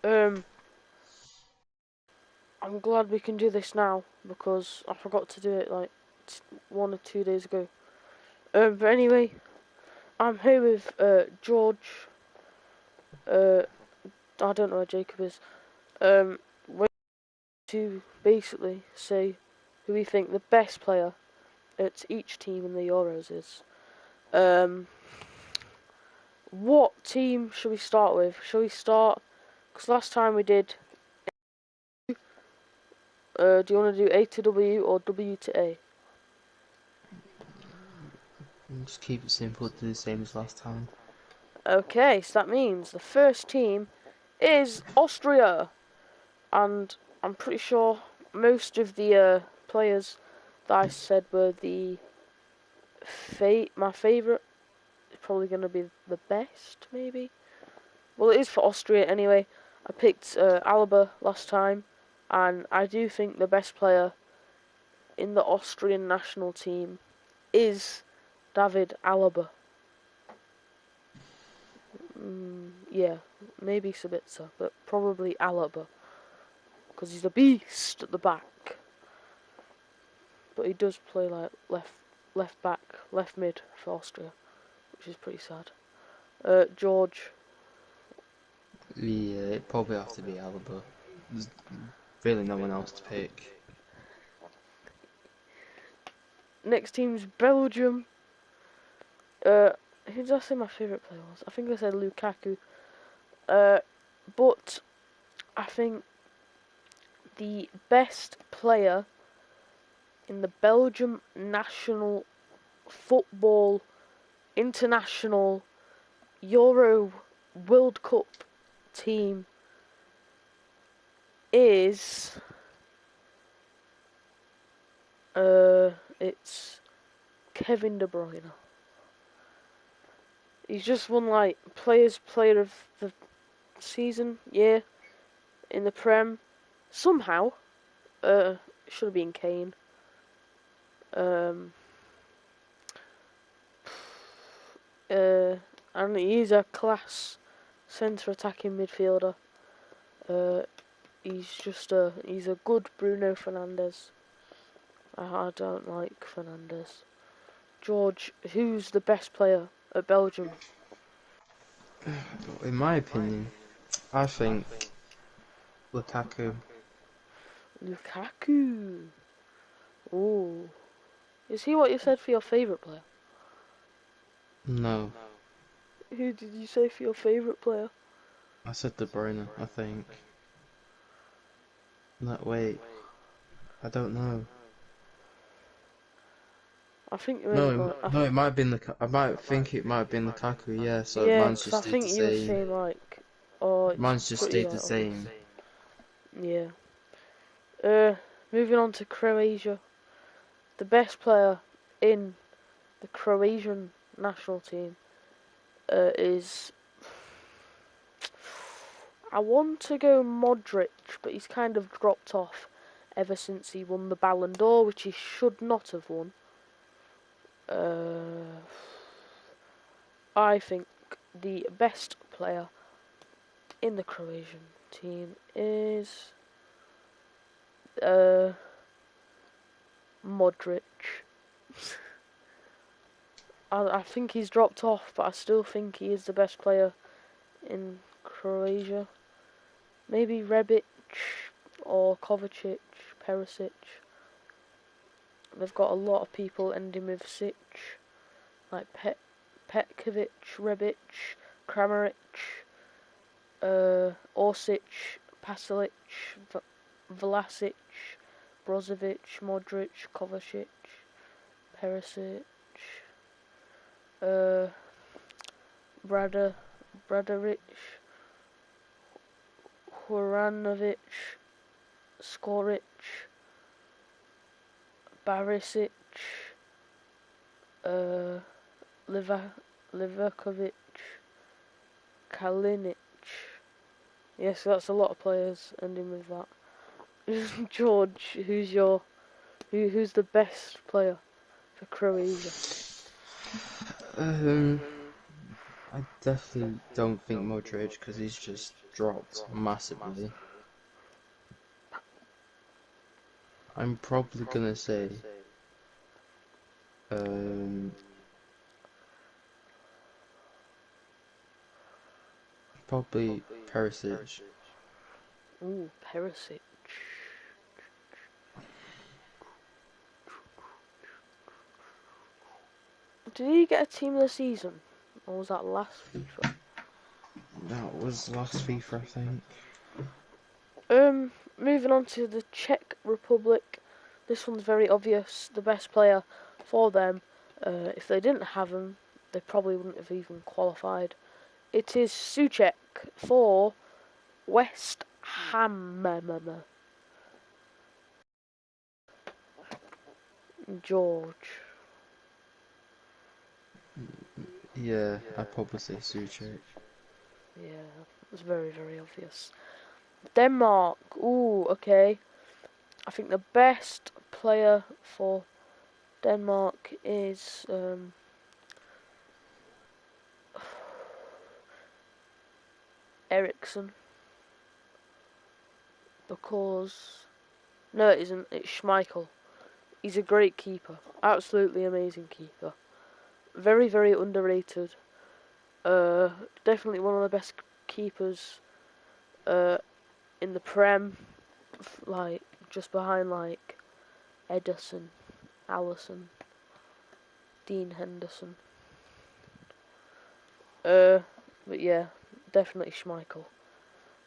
Um, I'm glad we can do this now because I forgot to do it like 1 or 2 days ago. But anyway, I'm here with George. Uh, I don't know where Jacob is. We're to basically say who we think the best player at each team in the Euros is. Um, what team should we start with? Shall we start? Because last time we did. Do you want to do A to W or W to A? Just keep it simple, do the same as last time. Okay, so that means the first team is Austria, and I'm pretty sure most of the players that I said were my favourite. Is probably going to be the best, maybe. Well, it is for Austria anyway. I picked Alaba last time, and I do think the best player in the Austrian national team is David Alaba. Yeah, maybe Sabitzer, but probably Alaba because he's a beast at the back. But he does play like left back, left mid for Austria, which is pretty sad. George. Yeah, it probably have to be Alaba. There's really no one else to pick. Next team's Belgium. Uh, who did I say my favourite player was? I think I said Lukaku. But I think the best player in the Belgium national football international Euro World Cup team is it's Kevin De Bruyne. He's just won like player of the season year in the Prem. Somehow, should have been Kane. Um, uh, and he's a class centre attacking midfielder. Uh, he's a good Bruno Fernandes. I don't like Fernandes. George, who's the best player at Belgium? In my opinion, I think Lukaku. Lukaku. Oh, is he what you said for your favourite player? No, Who did you say for your favourite player? I said De Bruyne, I think. No, wait, I don't know. I think you No, ain't got. no, it might have been I might think it might have been Lukaku. Yeah, so Yeah, mine's 'cause I just stayed think the you were same. saying like, oh, it's Mine's just pretty stayed the like obvious. same. Yeah. Uh, moving on to Croatia. The best player in the Croatian national team is. I want to go Modric, but he's kind of dropped off ever since he won the Ballon d'Or, which he should not have won. Uh, I think the best player in the Croatian team is uh, Modric. I think he's dropped off, but I still think he is the best player in Croatia. Maybe Rebic or Kovacic, Perisic. They've got a lot of people ending with Sich, like Petkovic, Rebic, Kramaric, Orsic, Pasalic, Vlasic, Brozovic, Modric, Kovacic, Perisic, uh, Brada, Bradaric, Horanovic, Skoric, Barisic, uh, Livakovic, Kalinic. Yes, that's a lot of players ending with that. George, who's the best player for Croatia? Um, I definitely don't think Modric because he's just dropped massively. I'm probably gonna say um probably Perisic. Ooh, Perisic. Did he get a team of the season? Or was that last FIFA? That was last FIFA, I think. Moving on to the Czech Republic. This one's very obvious. The best player for them. If they didn't have him, they probably wouldn't have even qualified. It is Souček for West Ham. George. Yeah, I'd probably say Suchek. Yeah, it's very, very obvious. Denmark. Ooh, okay. I think the best player for Denmark is Eriksson, because no, it isn't. It's Schmeichel. He's a great keeper, absolutely amazing keeper. Very, very underrated. Uh, Definitely one of the best keepers uh in the Prem, like just behind like Ederson, Allison, Dean Henderson. Uh, but yeah, definitely Schmeichel.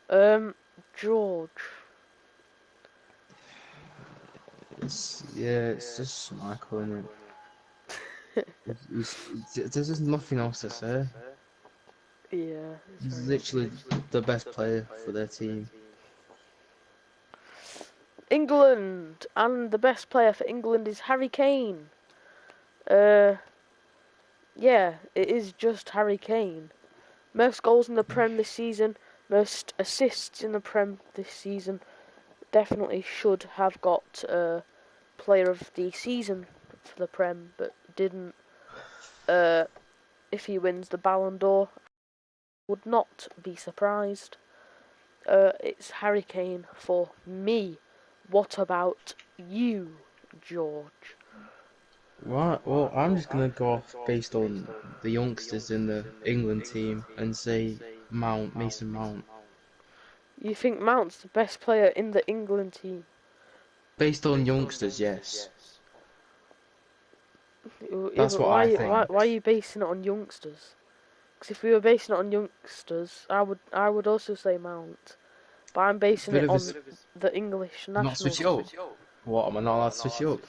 Um, George. It's just Michael in it. There's just nothing else to say. Yeah, it's He's very literally obvious. the best player for their team. England, and the best player for England is Harry Kane. Uh, yeah, it is just Harry Kane. Most goals in the Prem this season, most assists in the Prem this season. Definitely should have got Player of the Season for the Prem, but didn't. Uh, if he wins the Ballon d'Or, would not be surprised. It's Harry Kane for me. What about you, George? Right, well, I'm just gonna go off based on the youngsters in the England team and say Mount, Mason Mount. You think Mount's the best player in the England team? Based on youngsters, yes. Yeah, That's but what why, I why are think. you basing it on youngsters? Because if we were basing it on youngsters, I would also say Mount. But I'm basing But it if on it's the English not national switch it team. up, what, am I not allowed to switch it up?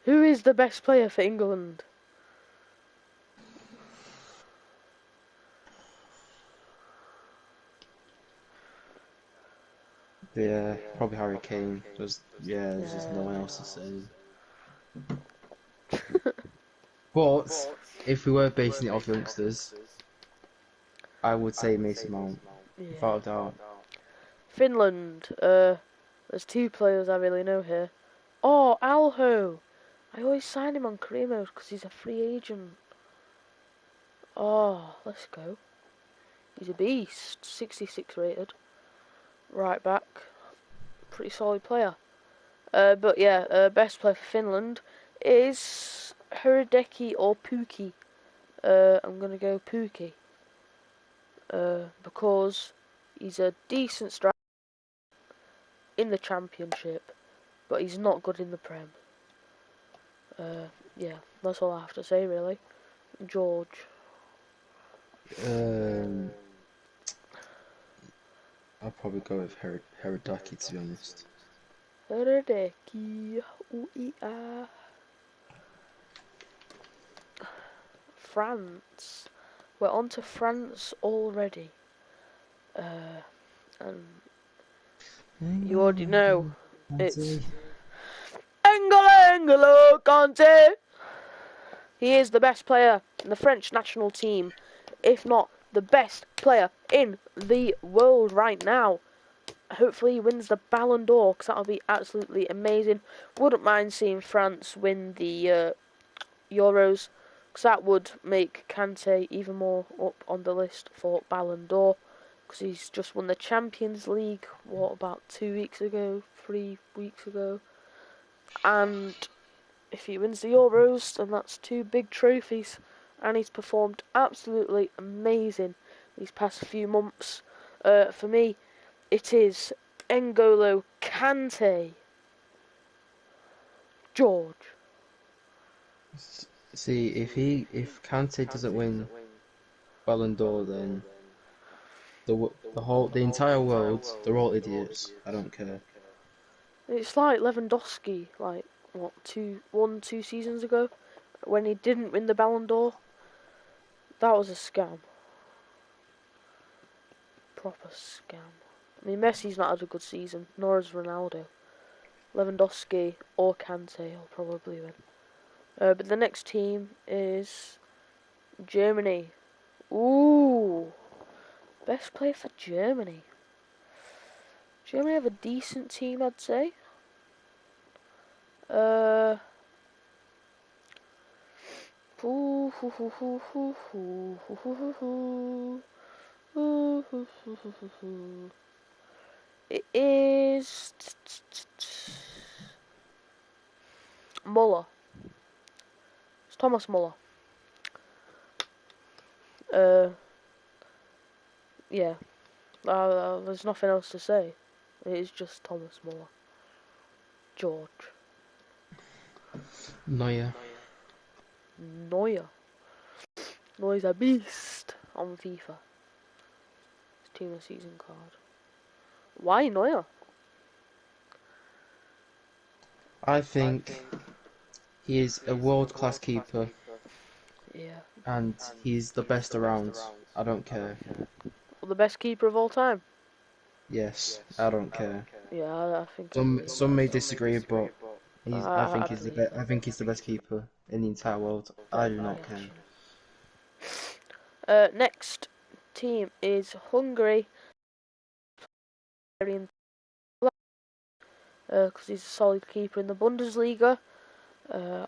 Who is the best player for England? Yeah, probably Harry Kane. There's just no Yeah. one else to say. But if we were basing it off youngsters, I would say Mason Mount, Yeah. without a doubt. Finland. There's two players I really know here. Oh, Alho. I always sign him on career mode because he's a free agent. Oh, let's go. He's a beast. 66 rated. Right back. Pretty solid player. But yeah, best player for Finland is Hradecki or Pukki. I'm gonna go Pukki. Because he's a decent striker in the championship, but he's not good in the Prem. Yeah, that's all I have to say really. George. Um, I'll probably go with Herodaki, to be honest. Hradecki. Ooh-ee-ah. France. We're on to France already. And you already know it's N'Golo Kante. He is the best player in the French national team, if not the best player in the world right now. Hopefully he wins the Ballon d'Or, because that'll be absolutely amazing. Wouldn't mind seeing France win the Euros, because that would make Kante even more up on the list for Ballon d'Or, because he's just won the Champions League, what, about 2 weeks ago, 3 weeks ago, and if he wins the Euros, then that's 2 big trophies, and he's performed absolutely amazing these past few months. For me, it is N'Golo Kante. George. See, if Kante doesn't win Ballon d'Or, then the entire world, they're all idiots. I don't care. It's like Lewandowski, like, what, 2 seasons ago, when he didn't win the Ballon d'Or. That was a scam. Proper scam. I mean, Messi's not had a good season, nor has Ronaldo. Lewandowski or Kante will probably win. But the next team is Germany. Ooh, best player for Germany. Germany have a decent team, I'd say. It is Muller. It's Thomas Muller. Yeah. There's nothing else to say. It is just Thomas Muller. George. Neuer. Neuer. Neuer's a beast on FIFA. His team of season card. Why Neuer? I think he is a world-class keeper, Yeah. and he's the best around. I don't care. Well, the best keeper of all time. Yes, I don't care. Yeah, I think I Some believe may disagree, but I believe I think he's the best keeper in the entire world. I do not care. Next team is Hungary. Because he's a solid keeper in the Bundesliga.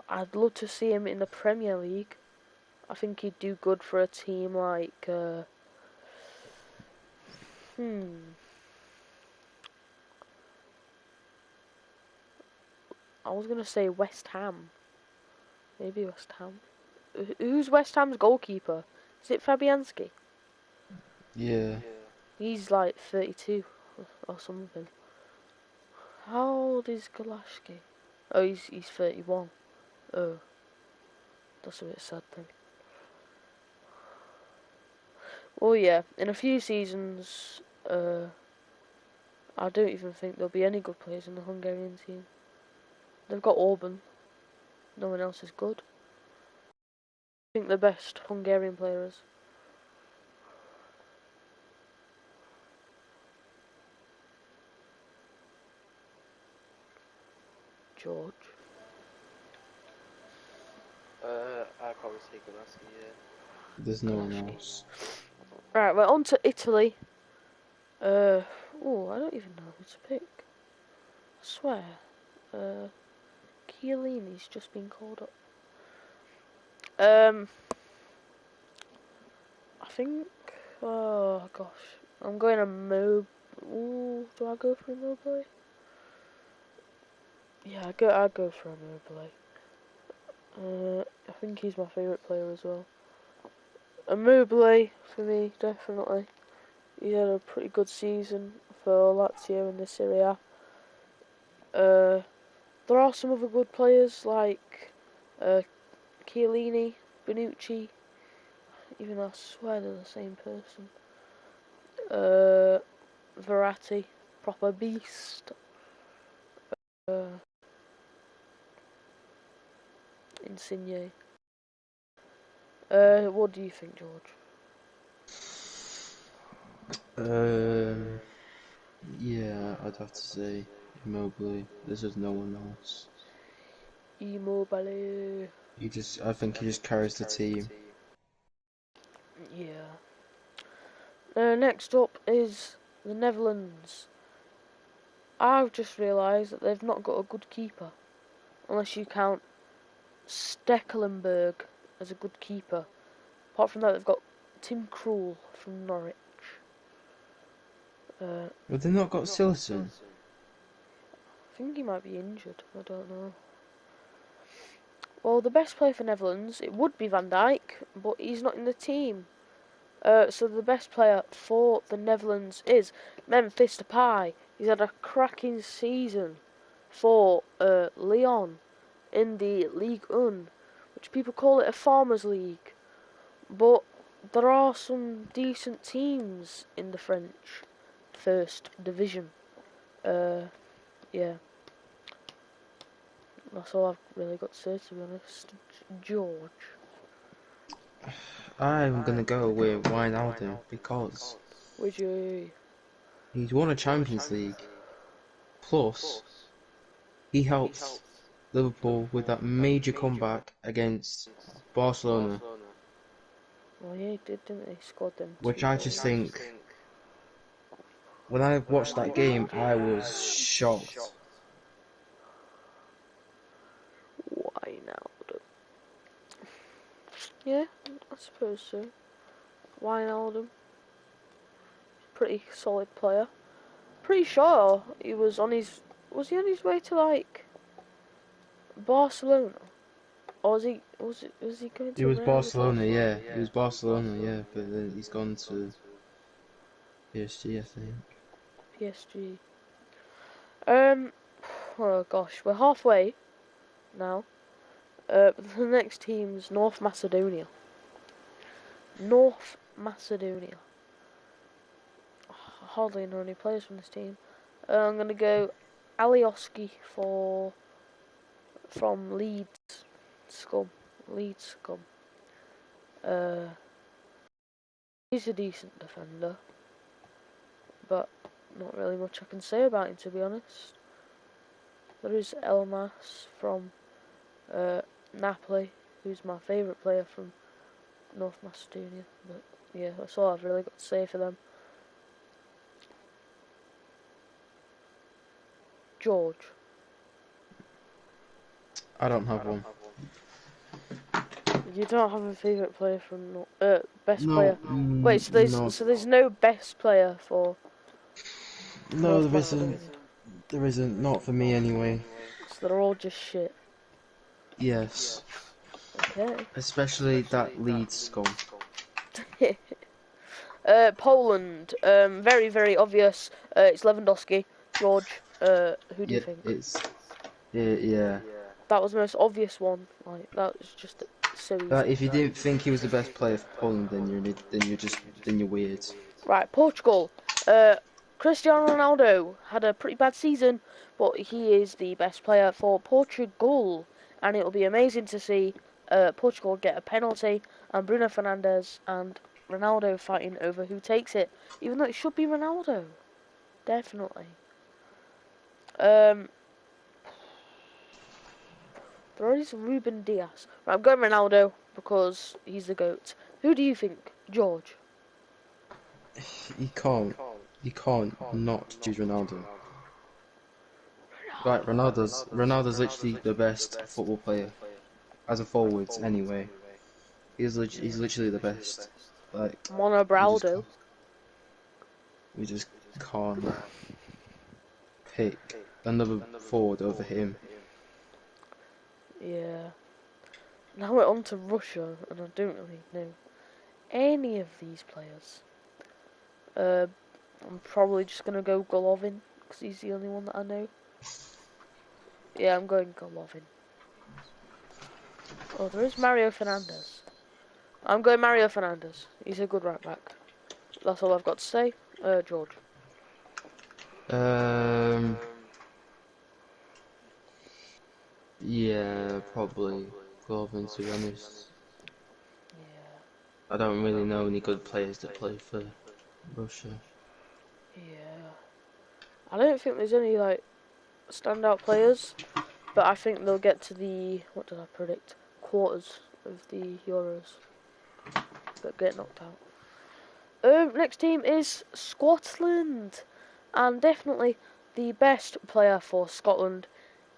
I'd love to see him in the Premier League. I think he'd do good for a team like I was gonna say West Ham. Maybe West Ham. Who's West Ham's goalkeeper? Is it Fabianski? Yeah. He's like 32 or something. How old is Galashki? Oh, he's 31. Oh, that's a bit sad thing. Oh yeah, in a few seasons, I don't even think there'll be any good players in the Hungarian team. They've got Orban. No one else is good. I think the best Hungarian player is George. I'd probably say Golaski, yeah. There's no one else. Right, we're on to Italy. I don't even know who to pick. I swear. Chiellini's just been called up. I think. Oh gosh, I'm going to Ooh, do I go for Immobile? Yeah, I go for Immobile. I think he's my favourite player as well. Immobile for me, definitely. He had a pretty good season for Lazio in the Serie A. There are some other good players like Chiellini, Bonucci. Even though I swear they're the same person. Verratti, proper beast. Insigne. What do you think, George? Yeah, I'd have to say Immobile. There's just no one else. Immobile. I think he just carries the team. Yeah. Next up is the Netherlands. I've just realised that they've not got a good keeper. Unless you count Stekelenburg as a good keeper. Apart from that, they've got Tim Krul from Norwich. But they've not got Sillerton. I think he might be injured. I don't know. Well, the best player for Netherlands, it would be Van Dijk, but he's not in the team. So the best player for the Netherlands is Memphis Depay. He's had a cracking season for Lyon in the Ligue 1, which people call it a farmers' league. But there are some decent teams in the French first division. Yeah. That's all I've really got to say, to be honest. George. I'm gonna go with Wijnaldum because Would you? he's won a Champions League. Plus, he helped Liverpool with that major comeback against Barcelona, Well, yeah, he did, didn't he? Scored them which two I just goals. think, when I watched that game, I was shocked. Why now? Yeah, I suppose so. Wijnaldum, pretty solid player. Pretty sure he was on his. Was he on his way to like Barcelona, or was he? Was he going It to was Real Barcelona, Madrid? yeah. It was Barcelona, yeah. But then he's gone to PSG, I think. PSG. Oh gosh, we're halfway now. But the next team's North Macedonia. North Macedonia. I hardly know any players from this team. I'm gonna go Alioski from Leeds Scum. Leeds Scum. He's a decent defender, but not really much I can say about him, to be honest. There is Elmas from Napoli, who's my favourite player from North Macedonia. But yeah, that's all I've really got to say for them. George. I don't have one. You don't have a favourite player from best No, player. Wait, no. so there's no best player for No, North there isn't. Macedonia. There isn't. Not for me, anyway. So they're all just shit. Yes. Okay. Especially that Leeds scum. Poland. Very very obvious. It's Lewandowski. George. Who do you Yeah, think? yeah. That was the most obvious one. Like that was just so easy. If you didn't think he was the best player for Poland, then you're weird. Right, Portugal. Cristiano Ronaldo had a pretty bad season, but he is the best player for Portugal, and it will be amazing to see Portugal get a penalty and Bruno Fernandes and Ronaldo fighting over who takes it, even though it should be Ronaldo, definitely. There is Ruben Diaz. Right, I'm going Ronaldo because he's the GOAT. Who do you think, George? You can't not choose Ronaldo. Right, Ronaldo's literally the best football player as a forward. Anyway, he's literally the best. Like Monobraldo. we just can't pick another forward over him. Yeah. Now we're on to Russia, and I don't really know any of these players. I'm probably just gonna go Golovin because he's the only one that I know. Yeah, I'm going Golovin. Oh, there is Mario Fernandes. I'm going Mario Fernandes. He's a good right back. That's all I've got to say. George. Yeah, probably Glovin, to be honest. Yeah. I don't really know any good players that play for Russia. Yeah. I don't think there's any like standout players, but I think they'll get to the, what did I predict? Quarters of the Euros, but get knocked out. Next team is Scotland, and definitely the best player for Scotland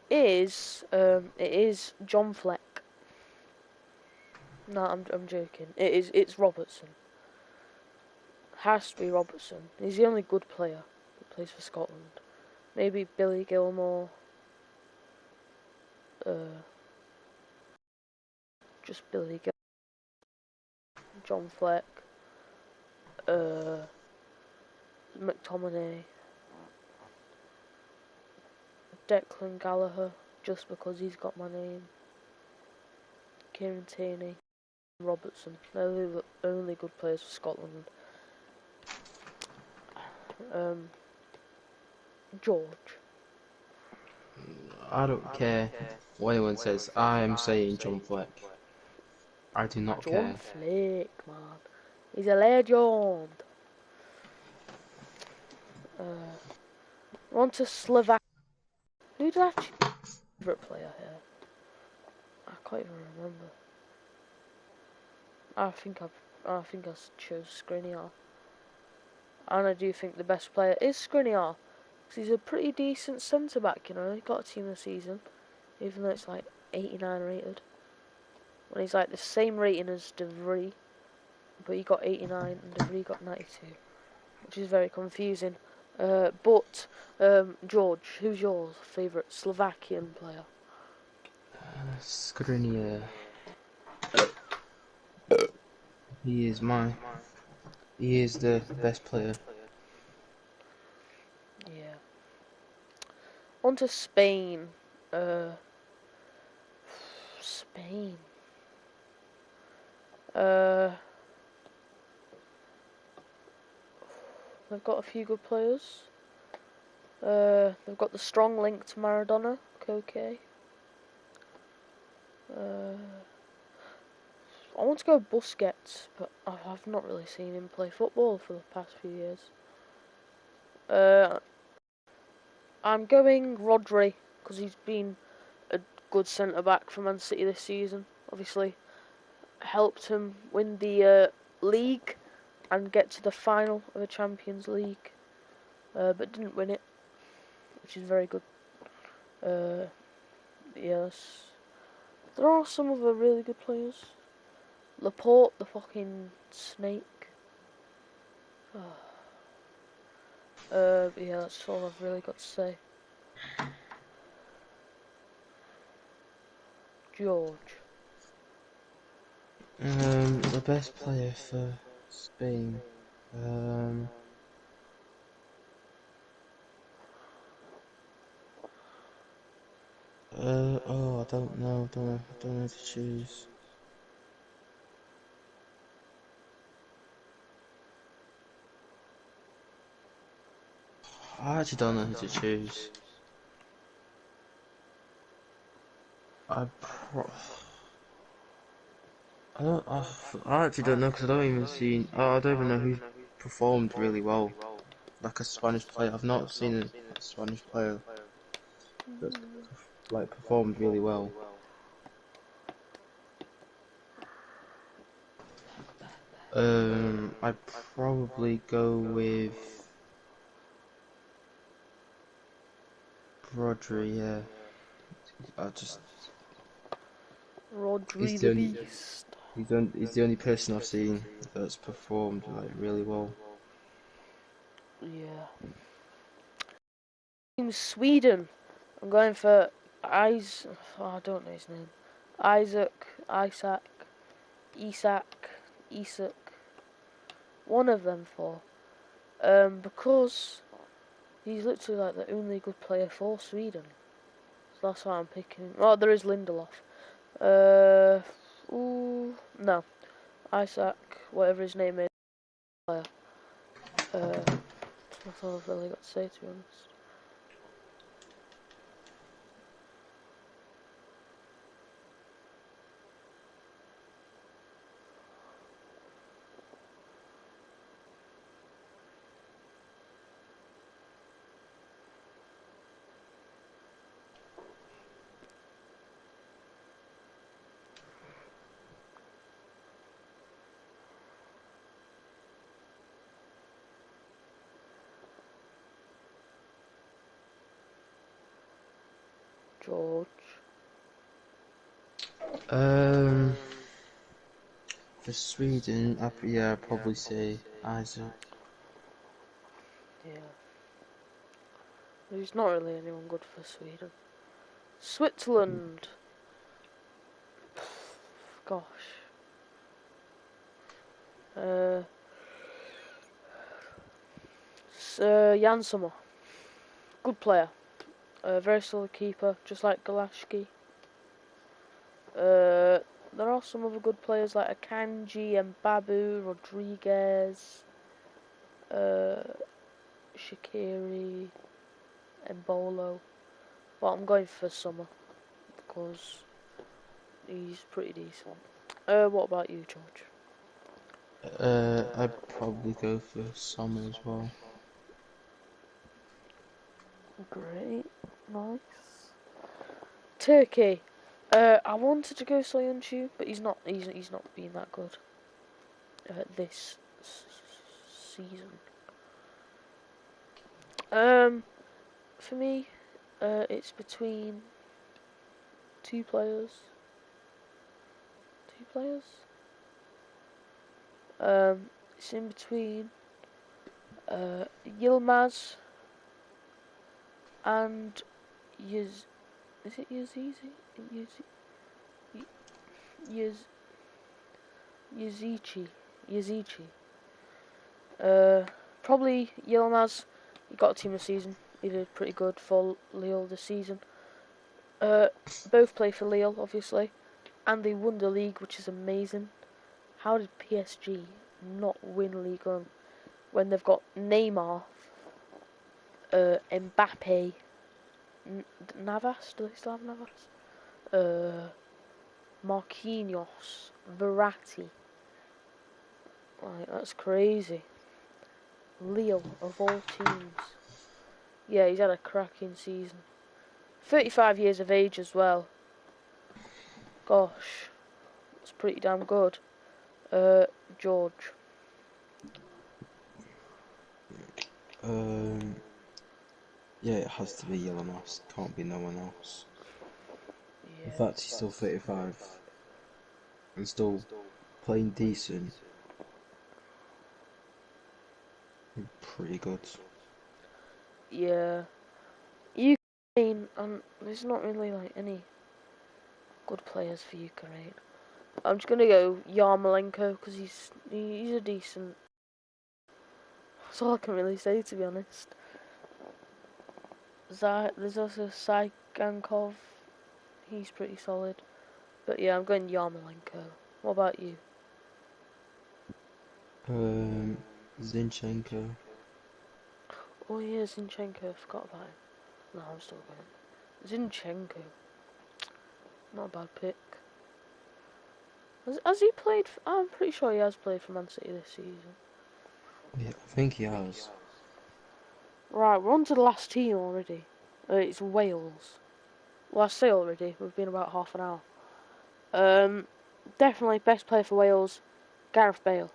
is John Fleck. No, I'm joking. It's Robertson. Has to be Robertson. He's the only good player that plays for Scotland. Maybe Billy Gilmore. Uh, just Billy Gilmore. John Fleck. McTominay. Declan Gallagher. Just because he's got my name. Kieran Tierney. Robertson. They're the only good players for Scotland. George. I don't care what anyone says. I am saying John Fleck. I do not John care. Fleck, man. He's a legend. On to Slovak. Who's actually my favourite player here? I can't even remember. I think I chose Skriniar. And I do think the best player is Skriniar. Because he's a pretty decent centre back, you know. He got a team this season. Even though it's like 89 rated. When he's like the same rating as De Vrij. But he got 89 and De Vrij got 92. Which is very confusing. George, who's your favourite Slovakian player? Skriniar. He is my. He is the best player. Yeah. On to Spain. Spain. They've got a few good players. They've got the strong link to Maradona, Koke. I want to go Busquets, but I've not really seen him play football for the past few years. I'm going Rodri, because he's been a good centre-back for Man City this season. Obviously, helped him win the league and get to the final of the Champions League, but didn't win it, which is very good. Yes. There are some other really good players. Laporte, the fucking snake. Yeah, that's all I've really got to say. George. The best player for Spain. I don't know. Don't know who to choose. I actually don't know who to choose. I pro I don't. I actually don't know because I don't even see. I don't even know who performed really well, like a Spanish player. I've not seen a Spanish player that's like performed really well. I'd probably go with Rodri. Yeah, I just he's Rodri the the only Beast. he's the only person I've seen that's performed like really well. Yeah. Team Sweden. I'm going for I don't know his name. Isaac, Isak. One of them four. Because he's literally like the only good player for Sweden. So that's why I'm picking. Oh, there is Lindelof. No. Isaac, whatever his name is, player. That's all I've really got to say, to be honest. George. Um, For Sweden, yeah, I'd probably say Isaac. Yeah. There's not really anyone good for Sweden. Switzerland. Gosh. Jan Sommer. Good player. Very solid keeper, just like Galashki. There are some other good players like Akanji and Babu, Rodriguez, Shaqiri, and Bolo. But I'm going for Sommer because he's pretty decent. What about you, George? I'd probably go for Summer as well. Great, nice. Turkey. I wanted to go Soyuncu, but he's not. He's not been that good this season. For me, it's between two players. Two players. It's in between Yilmaz and Is it Yazizi? Yazici. Yazici. Probably Yilmaz. He got a team of the season. He did pretty good for Lille this season. Both play for Lille, obviously, and they won the league, which is amazing. How did PSG not win Ligue 1 when they've got Neymar, Mbappe, Navas? Do they still have Navas? Marquinhos, Verratti. Like, that's crazy. Lille, of all teams. Yeah, he's had a cracking season. 35 years of age as well. Gosh, that's pretty damn good. George. Yeah, it has to be Yelenos. Can't be no one else. The Yeah. fact he's still 35 and still playing decent, pretty good. Yeah. Ukraine, there's not really like any good players for Ukraine. I'm just gonna go Yarmolenko because he's a decent. That's all I can really say, to be honest. There's also Saigankov. He's pretty solid. But yeah, I'm going Yarmolenko. What about you? Zinchenko. Oh yeah, Zinchenko. I forgot about him. No, I'm still going. Zinchenko. Not a bad pick. Has he played? I'm pretty sure he has played for Man City this season. Yeah, I think he has. Right, we're on to the last team already. It's Wales. Well, I say already. We've been about half an hour. Definitely best player for Wales, Gareth Bale.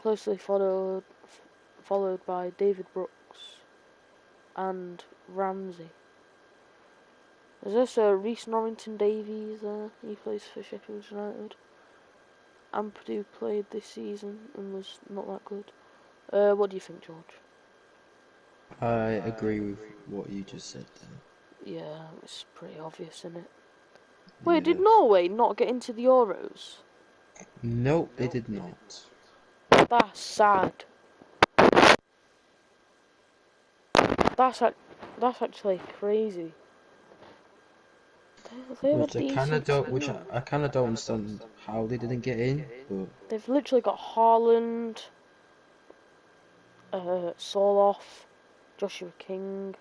Closely followed by David Brooks and Ramsey. There's also Reece Norrington Davies there. He plays for Sheffield United. Ampadu played this season and was not that good. What do you think, George? I agree with what you just said there. Yeah, it's pretty obvious, isn't it? Wait, did Yeah. Norway not get into the Euros? Nope, they did not. That's sad. That's actually crazy. They're a decent team. I kind of don't understand how they didn't get in, but They've literally got Haaland, Soloff, Joshua King,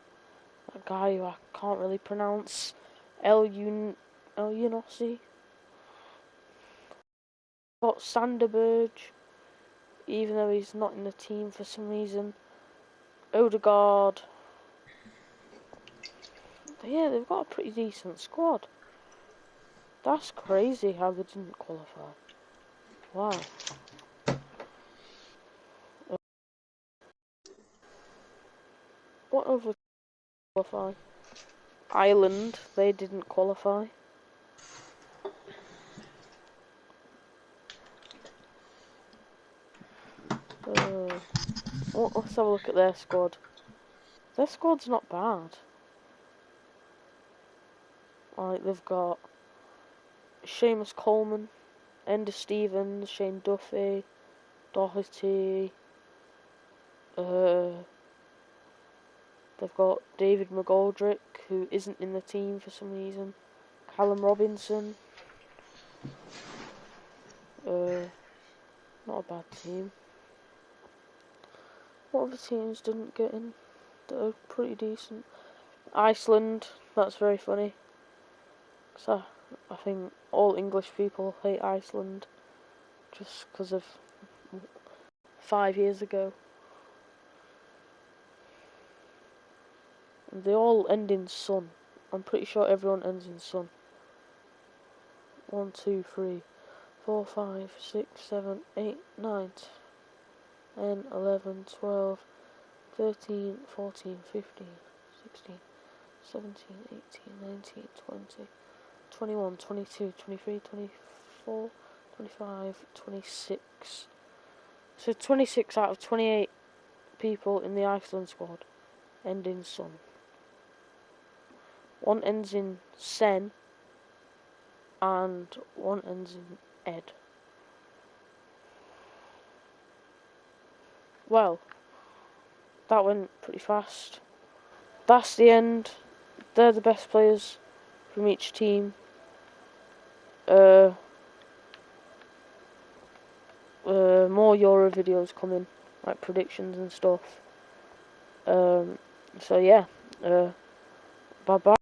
a guy who I can't really pronounce, El Yunossi, got Sanderberg, even though he's not in the team for some reason, Odegaard. But yeah, they've got a pretty decent squad. That's crazy how they didn't qualify. Wow. What other qualify? Ireland, they didn't qualify. Let's have a look at their squad. Their squad's not bad. Like, they've got Seamus Coleman, Ender Stevens, Shane Duffy, Doherty. They've got David McGoldrick, who isn't in the team for some reason. Callum Robinson. Not a bad team. What other teams didn't get in that are pretty decent? Iceland, that's very funny. So I think all English people hate Iceland just because of 5 years ago. And they all end in sun. I'm pretty sure everyone ends in sun. 1, 2, 3, 4, 5, 6, 7, 8, 9, 10, 11, 12, 13, 14, 15, 16, 17, 18, 19, 20, 21, 22, 23, 24, 25, 26. So 26 out of 28 people in the Iceland squad end in son. One ends in sen and one ends in ed. Well, that went pretty fast. That's the end. They're the best players from each team. More Euro videos coming, like predictions and stuff. So yeah, bye bye.